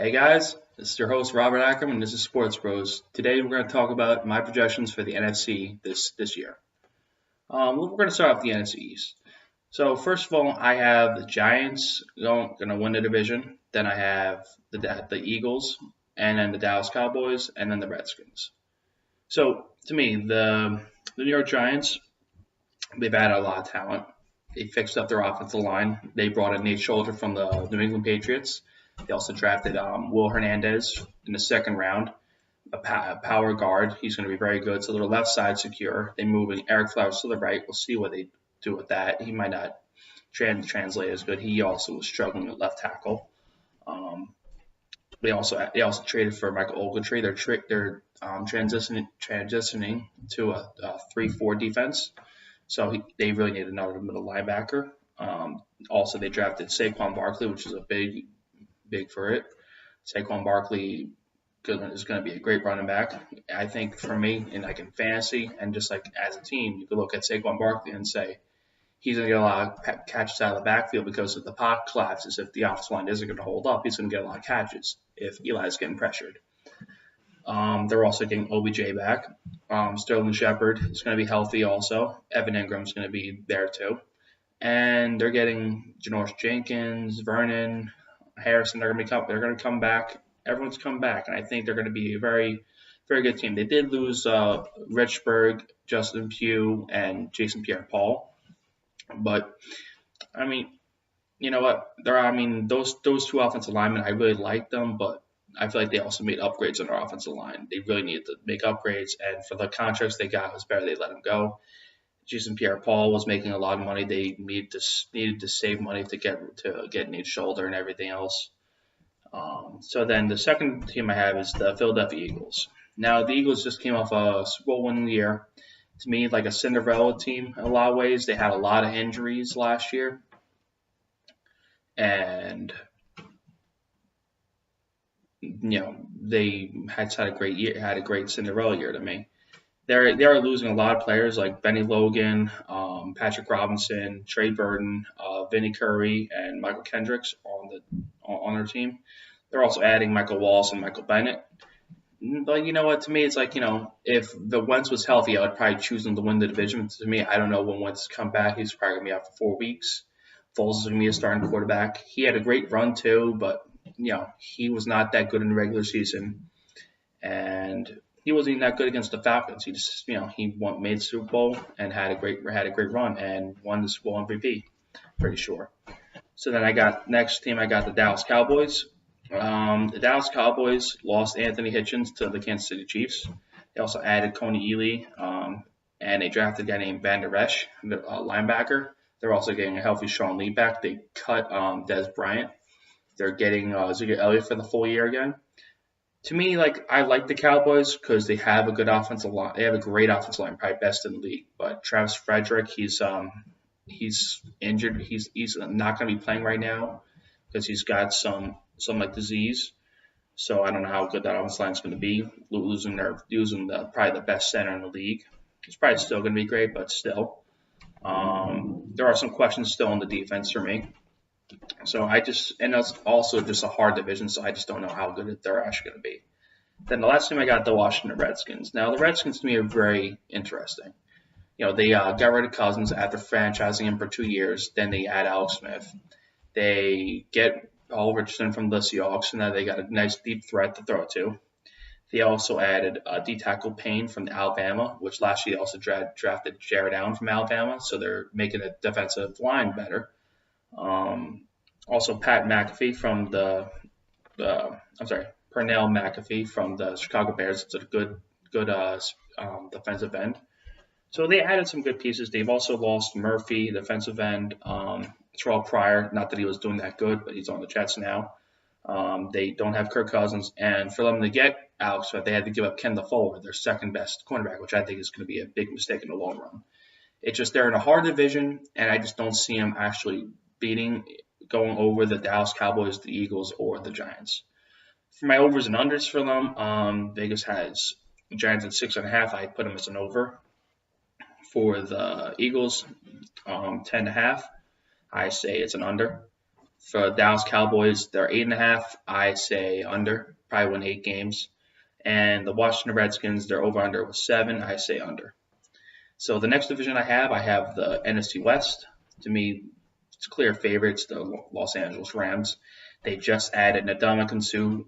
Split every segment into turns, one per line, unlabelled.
Hey guys, this is your host Robert Ackerman, and this is Sports Bros. Today we're going to talk about my projections for the NFC this year. We're going to start off the NFC East. So first of all, I have the Giants going to win the division. Then I have the Eagles, and then the Dallas Cowboys, and then the Redskins. So to me, the New York Giants, they've added a lot of talent. They fixed up their offensive line. They brought in Nate Solder from the New England Patriots. They also drafted Will Hernandez in the second round, a power guard. He's going to be very good. So their left side secure. They moving Eric Flowers to the right. We'll see what they do with that. He might not translate as good. He also was struggling at left tackle. Um, they also traded for Michael Ogletree. They're transitioning to a 3-4 defense. So they really need another middle linebacker. Also, they drafted Saquon Barkley, which is a big for it. Saquon Barkley is going to be a great running back. I think for me, in fantasy and just like as a team, you could look at Saquon Barkley and say he's going to get a lot of catches out of the backfield because if the pocket collapses, if the offensive line isn't going to hold up, he's going to get a lot of catches if Eli's getting pressured. They're also getting OBJ back. Sterling Shepard is going to be healthy also. Evan Ingram is going to be there too. And they're getting Janoris Jenkins, Vernon, Harrison. They're going to come back. Everyone's come back, and I think they're going to be a very, very good team. They did lose Richburg, Justin Pugh, and Jason Pierre-Paul, but I mean, you know what? Those two offensive linemen, I really like them, but I feel like they also made upgrades on their offensive line. They really needed to make upgrades, and for the contracts they got, it was better they let them go. Jason Pierre-Paul was making a lot of money. They needed to save money to get Nate's shoulder and everything else. So then the second team I have is the Philadelphia Eagles. Now the Eagles just came off a Super Bowl winning year. To me, like a Cinderella team in a lot of ways. They had a lot of injuries last year, and they had a great year, had a great Cinderella year to me. They are losing a lot of players like Benny Logan, Patrick Robinson, Trey Burton, Vinnie Curry, and Michael Kendricks on their team. They're also adding Michael Wallace and Michael Bennett. But you know what? To me, it's like, if the Wentz was healthy, I would probably choose him to win the division. To me, I don't know when Wentz come back. He's probably going to be out for 4 weeks. Foles is going to be a starting quarterback. He had a great run too, but he was not that good in the regular season, and he wasn't even that good against the Falcons. He just made the Super Bowl and had a great run and won the Super Bowl MVP, pretty sure. So then I got the Dallas Cowboys. The Dallas Cowboys lost Anthony Hitchens to the Kansas City Chiefs. They also added Coney Ely, and they drafted a guy named Van Der Esch, the linebacker. They're also getting a healthy Sean Lee back. They cut Des Bryant. They're getting Ezekiel Elliott for the full year again. To me, I like the Cowboys because they have a good offensive line. They have a great offensive line, probably best in the league. But Travis Frederick, he's injured. He's not going to be playing right now because he's got some disease. So I don't know how good that offensive line is going to be. Losing probably the best center in the league. It's probably still going to be great, but still, there are some questions still on the defense for me. So and that's also just a hard division, so I just don't know how good they're actually going to be. Then the last team I got, the Washington Redskins. Now, the Redskins to me are very interesting. They got rid of Cousins after franchising him for 2 years. Then they add Alex Smith. They get Paul Richardson from the Seahawks, and now they got a nice deep threat to throw to. They also added D-tackle Payne from Alabama, which last year they also drafted Jared Allen from Alabama, so they're making the defensive line better. Also Pat McAfee from Pernell McAfee from the Chicago Bears. It's a good defensive end. So they added some good pieces. They've also lost Murphy, defensive end. Terrell Pryor, not that he was doing that good, but he's on the Jets now. They don't have Kirk Cousins, and for them to get Alex Smith, they had to give up Kendall Fuller, their second best cornerback, which I think is going to be a big mistake in the long run. It's just they're in a hard division, and I just don't see them actually going over the Dallas Cowboys, the Eagles, or the Giants. For my overs and unders for them, Vegas has Giants at 6.5. I put them as an over. For the Eagles, 10.5. I say it's an under. For Dallas Cowboys, they're 8.5. I say under, probably win 8 games. And the Washington Redskins, their over/under was 7. I say under. So the next division I have the NFC West. To me, it's clear favorites, the Los Angeles Rams. They just added Ndamukong Suh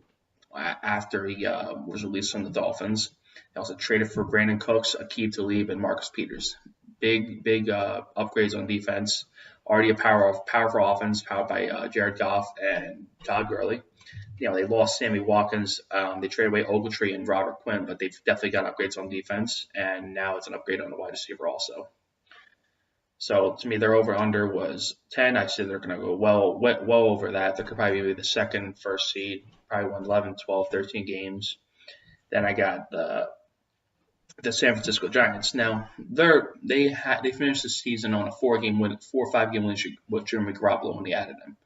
after he was released from the Dolphins. They also traded for Brandon Cooks, Aqib Talib, and Marcus Peters. Big upgrades on defense. Already a powerful offense powered by Jared Goff and Todd Gurley. They lost Sammy Watkins. They traded away Ogletree and Robert Quinn, but they've definitely got upgrades on defense, and now it's an upgrade on the wide receiver also. So to me, their over/under was 10. I said they're going to go well over that. They could probably be the second, first seed, probably win 11, 12, 13 games. Then I got the San Francisco Giants. Now they finished the season on a 4 or 5 game win streak with Jimmy Garoppolo when they added him.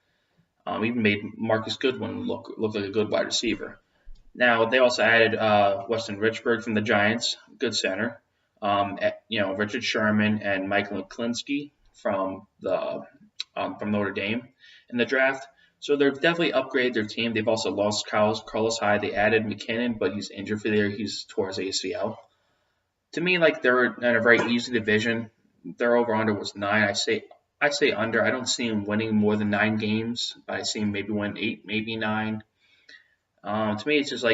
Even made Marcus Goodwin look like a good wide receiver. Now they also added Weston Richburg from the Giants, good center. Richard Sherman and Michael McClinsky from Notre Dame in the draft. So they've definitely upgraded their team. They've also lost Carlos Hyde. They added McKinnon, but he's injured for the year. He's tore his ACL. To me, they're in a very easy division. Their over/under was 9. I say under. I don't see him winning more than 9 games, but I see him maybe win 8, maybe 9. To me, it's just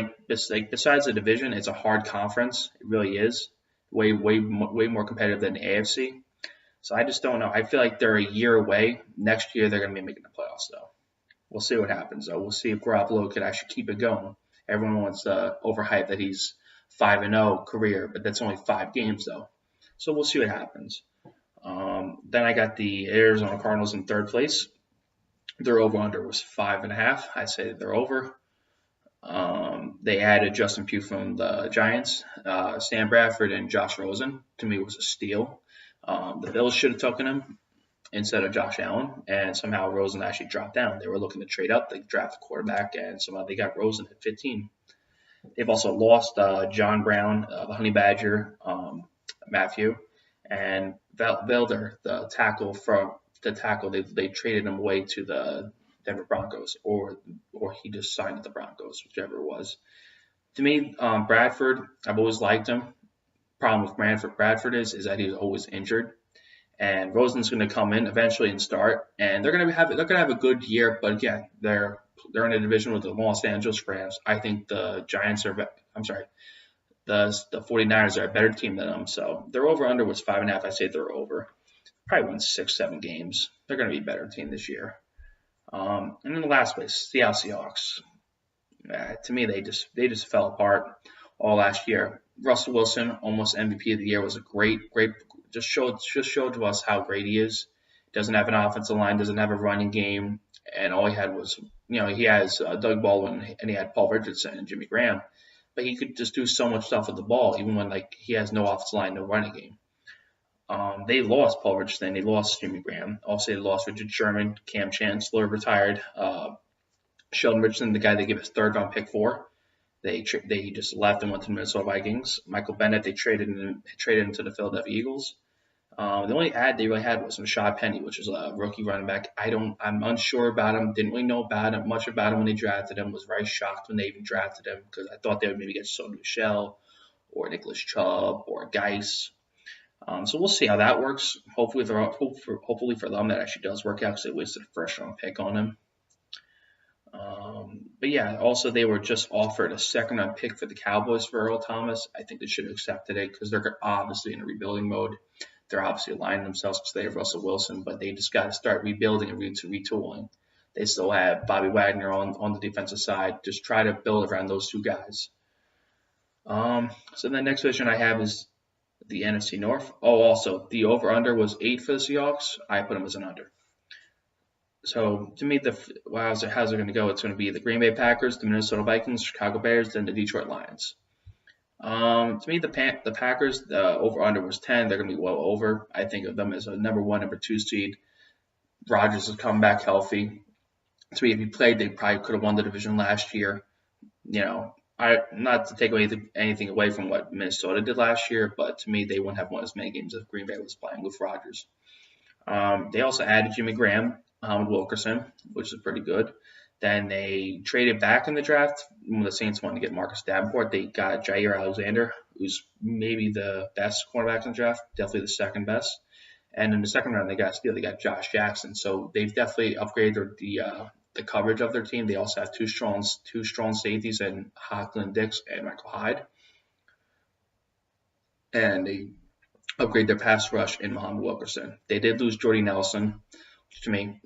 besides the division, it's a hard conference. It really is. Way more competitive than the AFC. So I just don't know. I feel like they're a year away. Next year, they're going to be making the playoffs, though. We'll see what happens, though. We'll see if Garoppolo could actually keep it going. Everyone wants to overhype that he's 5-0 career, but that's only 5 games, though. So we'll see what happens. Then I got the Arizona Cardinals in 3rd place. Their over/under was 5.5. I say they're over. They added Justin Pugh from the Giants, Sam Bradford, and Josh Rosen. To me, it was a steal. The Bills should have taken him instead of Josh Allen, and somehow Rosen actually dropped down. They were looking to trade up. They drafted a quarterback, and somehow they got Rosen at 15. They've also lost John Brown, the Honey Badger, Matthew, and Velder, the tackle. They traded him away to the Denver Broncos, or he just signed with the Broncos, whichever it was. To me, Bradford, I've always liked him. Problem with Bradford is that he's always injured, and Rosen's going to come in eventually and start, and they're going to have a good year. But again, they're in a division with the Los Angeles Rams. I think the 49ers are a better team than them. So their over/under was 5.5. I say they're over. Probably win 6, 7 games. They're going to be a better team this year. And in the last place, Seattle Seahawks. To me, they just fell apart all last year. Russell Wilson, almost MVP of the year, was a great. Just showed to us how great he is. Doesn't have an offensive line, doesn't have a running game, and all he had was, he has Doug Baldwin and he had Paul Richardson and Jimmy Graham, but he could just do so much stuff with the ball, even when he has no offensive line, no running game. They lost Paul Richardson, they lost Jimmy Graham. Also, they lost Richard Sherman, Cam Chancellor retired, Sheldon Richardson, the guy they gave his 3rd-round pick for. They just left and went to the Minnesota Vikings. Michael Bennett, they traded into the Philadelphia Eagles. The only ad they really had was Rashad Penny, which was a rookie running back. I'm unsure about him. Didn't really know much about him when they drafted him. Was very shocked when they even drafted him because I thought they would maybe get Sony Michel or Nicholas Chubb or Geis. So we'll see how that works. Hopefully for them that actually does work out because they wasted a 1st-round pick on him. But yeah, also they were just offered a 2nd-round pick for the Cowboys for Earl Thomas. I think they should have accepted it because they're obviously in a rebuilding mode. They're obviously aligning themselves because they have Russell Wilson, but they just got to start rebuilding and retooling. They still have Bobby Wagner on the defensive side. Just try to build around those 2 guys. So the next division I have is the NFC North. Oh, also, the over-under was 8 for the Seahawks. I put them as an under. So, to me, how's it going to go? It's going to be the Green Bay Packers, the Minnesota Vikings, Chicago Bears, then the Detroit Lions. To me, the Packers, the over-under was 10. They're going to be well over. I think of them as a number 1, number 2 seed. Rodgers has come back healthy. To me, if he played, they probably could have won the division last year. Not to take anything away from what Minnesota did last year, but to me, they wouldn't have won as many games if Green Bay was playing with Rodgers. They also added Jimmy Graham. Wilkerson, which is pretty good. Then they traded back in the draft when the Saints wanted to get Marcus Davenport. They got Jair Alexander, who's maybe the best cornerback in the draft, definitely the second best. And in the second round, they got Josh Jackson. So they've definitely upgraded the coverage of their team. They also have two strong safeties in Hockland Dix and Michael Hyde. And they upgrade their pass rush in Muhammad Wilkerson. They did lose Jordy Nelson, which to me,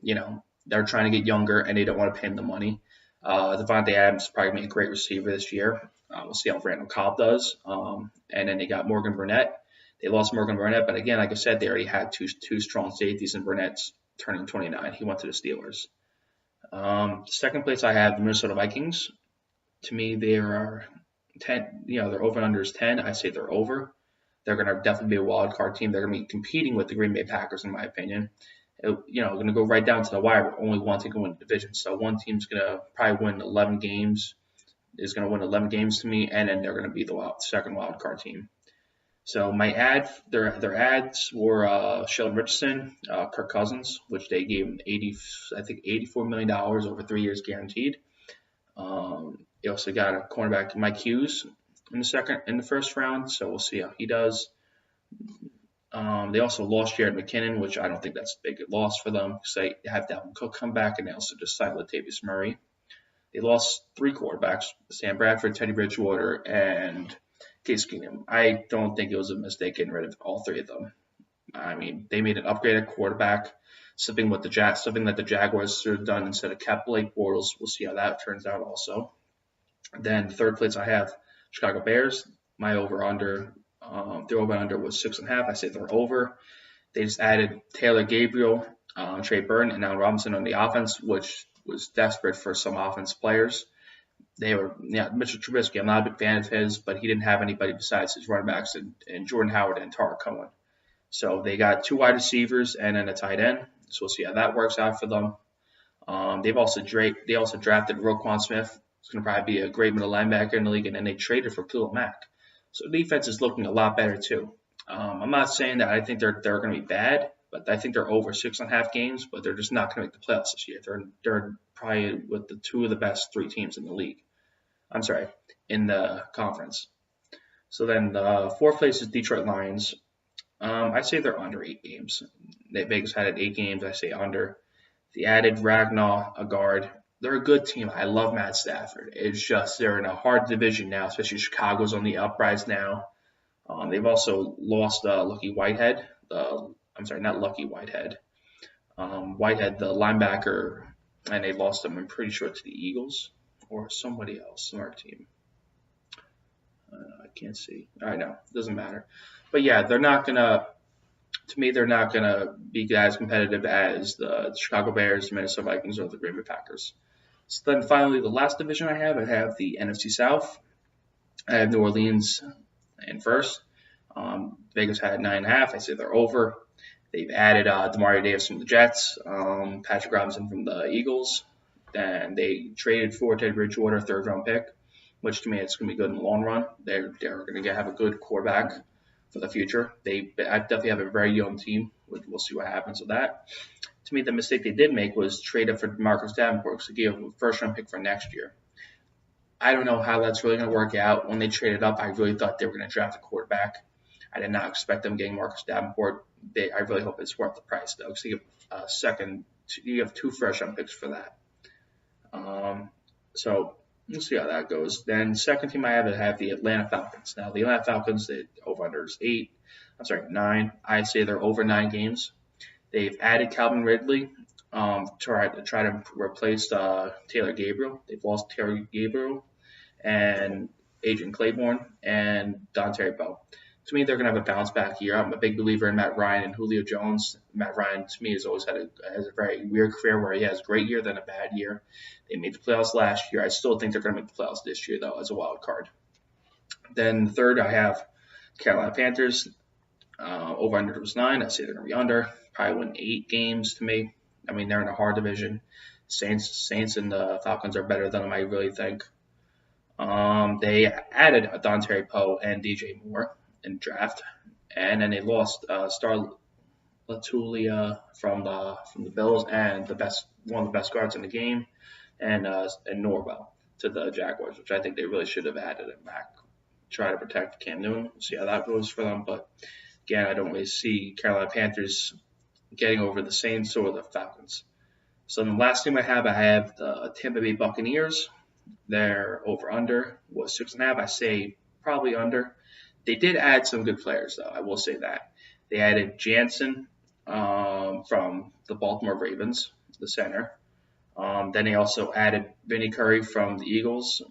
they're trying to get younger and they don't want to pay him the money. Devontae Adams is probably going to be a great receiver this year. We'll see how Randall Cobb does. And then they got Morgan Burnett. They lost Morgan Burnett, but again, like I said, they already had two strong safeties, and Burnett's turning 29. He went to the Steelers. Second place, I have the Minnesota Vikings. To me, they are 10. Their over and under is 10. I say they're over. They're going to definitely be a wild card team. They're going to be competing with the Green Bay Packers, in my opinion. Going to go right down to the wire, but only one team can win the division. So one team's going to probably win 11 games, is going to win 11 games to me, and then they're going to be the second wild card team. So my their ads were Sheldon Richardson, Kirk Cousins, which they gave him $84 million over 3 years guaranteed. They also got a cornerback, Mike Hughes, in the first round. So we'll see how he does. They also lost Jared McKinnon, which I don't think that's a big loss for them because they have Dalvin Cook come back, and they also just signed Latavius Murray. They lost 3 quarterbacks: Sam Bradford, Teddy Bridgewater, and Case Keenum. I don't think it was a mistake getting rid of all 3 of them. I mean, they made an upgraded quarterback, something that the Jaguars should have done instead of kept Blake Bortles. We'll see how that turns out also. Then third place, I have Chicago Bears. My over-under, their over-under was 6.5. I say they're over. They just added Taylor Gabriel, Trey Burton, and Allen Robinson on the offense, which was desperate for some offense players. Mitchell Trubisky, I'm not a big fan of his, but he didn't have anybody besides his running backs and Jordan Howard and Tara Cohen. So they got 2 wide receivers and then a tight end. So we'll see how that works out for them. They also drafted Roquan Smith. It's going to probably be a great middle linebacker in the league, and then they traded for Khalil Mack. So the defense is looking a lot better too. I'm not saying that I think they're going to be bad, but I think they're over 6.5 games, but they're just not going to make the playoffs this year. They're probably with the 2 of the best 3 teams in the league. In the conference. So then the fourth place is Detroit Lions. I say they're under 8 games. Vegas had it 8 games. I say under. They added Ragnar, a guard. They're a good team. I love Matt Stafford. It's just they're in a hard division now, especially Chicago's on the uprise now. They've also lost Lucky Whitehead. Not Lucky Whitehead. Whitehead, the linebacker, and they lost him, I'm pretty sure, to the Eagles or somebody else on our team. I can't see. I know. Doesn't matter. But yeah, they're not going to be as competitive as the Chicago Bears, the Minnesota Vikings, or the Green Bay Packers. So then finally, the last division I have the NFC South. I have New Orleans in first. Vegas had 9.5. I say they're over. They've added Demario Davis from the Jets, Patrick Robinson from the Eagles. And they traded for Teddy Bridgewater, 3rd-round pick, which to me it's going to be good in the long run. They're going to have a good quarterback for the future. I definitely have a very young team. We'll see what happens with that. To me, the mistake they did make was trade up for Marcus Davenport because they gave him a 1st-round pick for next year. I don't know how that's really going to work out. When they traded up, I really thought they were going to draft a quarterback. I did not expect them getting Marcus Davenport. I really hope it's worth the price, though, because you have 2 first-round picks for that. So we'll see how that goes. Then second team I have the Atlanta Falcons. Now the Atlanta Falcons, the over-under is 9. I say they're over 9 games. They've added Calvin Ridley to try to replace Taylor Gabriel. They've lost Taylor Gabriel and Adrian Claiborne and Dante Bell. To me, they're going to have a bounce back year. I'm a big believer in Matt Ryan and Julio Jones. Matt Ryan, to me, has always has a very weird career where he has a great year, then a bad year. They made the playoffs last year. I still think they're going to make the playoffs this year, though, as a wild card. Then third, I have Carolina Panthers. Over under was 9. I say they're going to be under. Probably win 8 games to me. I mean, they're in a hard division. Saints and the Falcons are better than them, I really think. They added Dante Poe and DJ Moore in draft, and then they lost Latulia from the Bills, and one of the best guards in the game, and Norwell to the Jaguars, which I think they really should have added him back. Try to protect Cam Newton. See how that goes for them. But again, I don't really see Carolina Panthers getting over the Saints or the Falcons. So the last team I have the Tampa Bay Buccaneers. Their over/under was 6.5. I say probably under. They did add some good players, though. I will say that. They added Jansen from the Baltimore Ravens, the center. Then they also added Vinny Curry from the Eagles,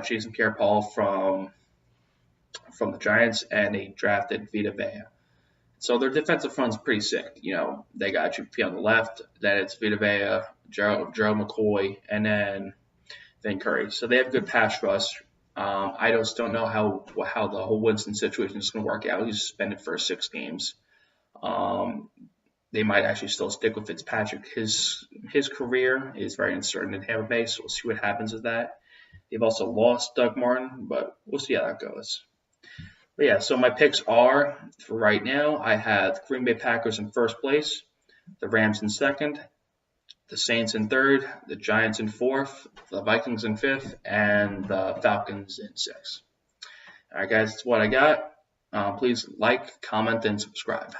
Jason Pierre-Paul from the Giants, and they drafted Vita Vea. So their defensive front's pretty sick. They got GP on the left, then it's Vita Vea, Joe McCoy, and then Vin Curry. So they have good pass rush. I just don't know how the whole Winston situation is going to work out. He's suspended for 6 games. They might actually still stick with Fitzpatrick. His career is very uncertain in Tampa Bay, so we'll see what happens with that. They've also lost Doug Martin, but we'll see how that goes. But yeah, so my picks are, for right now, I have the Green Bay Packers in first place, the Rams in second, the Saints in third, the Giants in fourth, the Vikings in fifth, and the Falcons in sixth. All right, guys, that's what I got. Please like, comment, and subscribe.